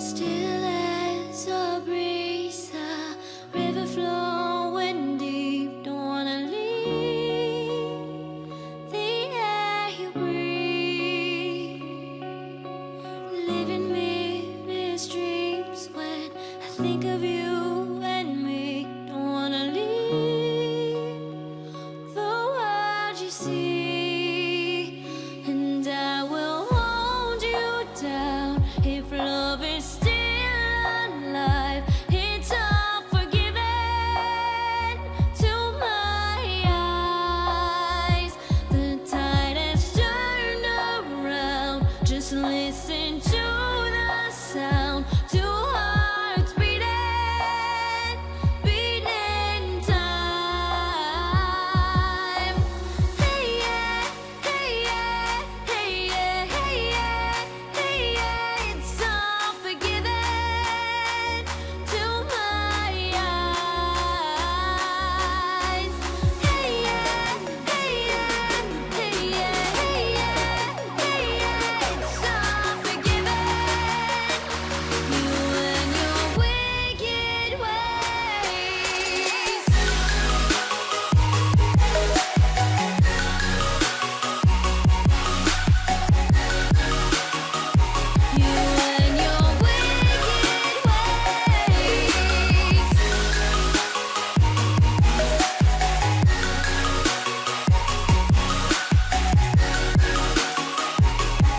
Still as a breeze, a river flowing deep. Don't wanna leave the air you breathe. Living vivid dreams when I think of you and me. Don't wanna leave the world you see, and I will hold you down if love is still alive. It's all forgiven to my eyes. The tide has turned around. Just listen to the sound. Two hearts beating, beating time. Hey yeah, hey yeah, hey yeah, hey yeah, hey yeah. It's all forgiven to my eyes. Hey yeah, hey yeah, hey yeah, hey yeah, hey yeah. It's all forgiven. You and your wicked ways. You and your wicked ways.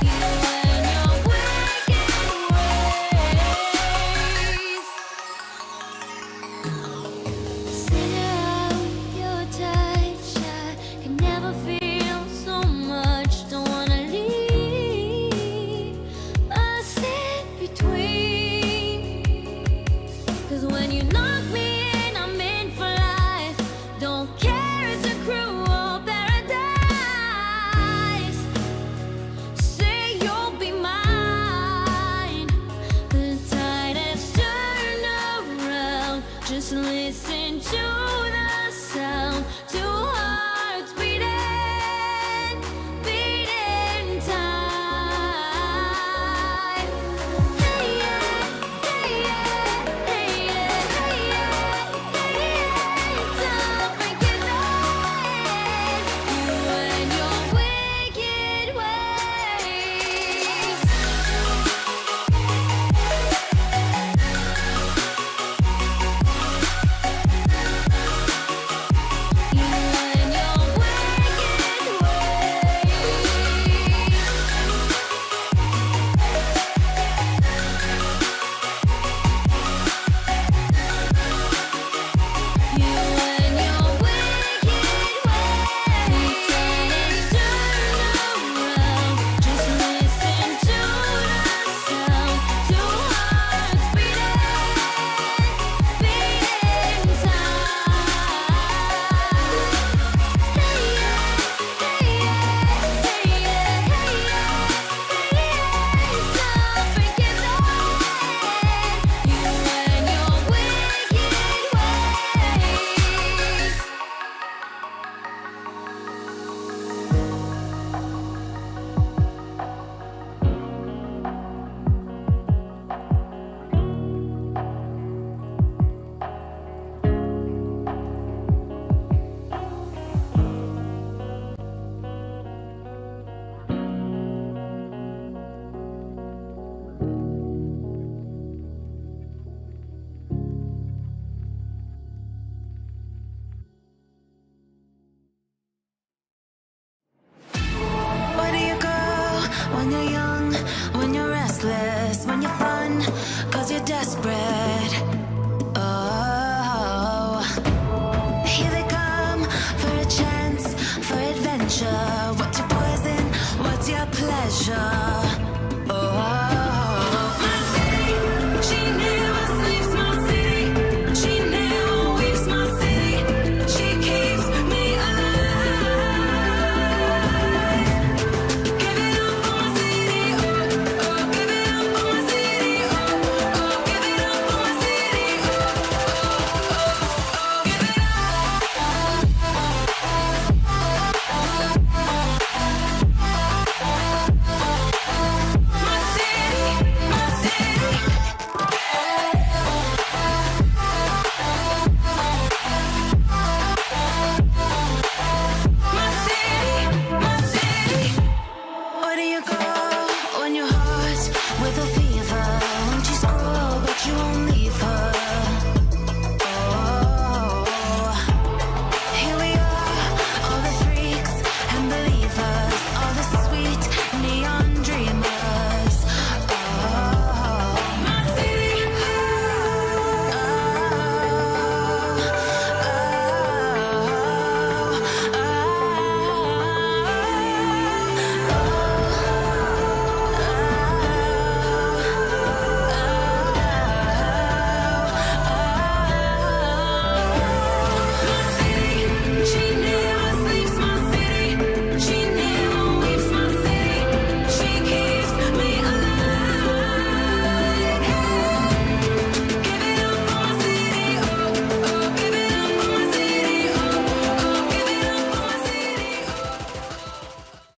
You and your wicked ways. Center out your touch, I can never feel so much. Don't wanna leave us in between. 'Cause when you knock me in, I'm in for life. Don't care, it's a cruel paradise. Say you'll be mine. The tide has turned around. Just listen to the sound. Two hearts beating, beating time. Hey yeah, hey yeah, hey yeah, hey yeah, hey yeah. It's all forgiven. You and your wicked ways. You and your wicked ways. You and your wicked ways. Turn around. Just listen to the sound. Two hearts beating, beating time. Hey yeah, hey yeah, hey yeah, hey yeah, hey yeah. It's all forgiven. You and your wicked ways. Where do you go when you're young, when you're restless, when you're fun, 'cause you're desperate? Oh, here they come for a chance, for adventure. What's your poison? What's your pleasure?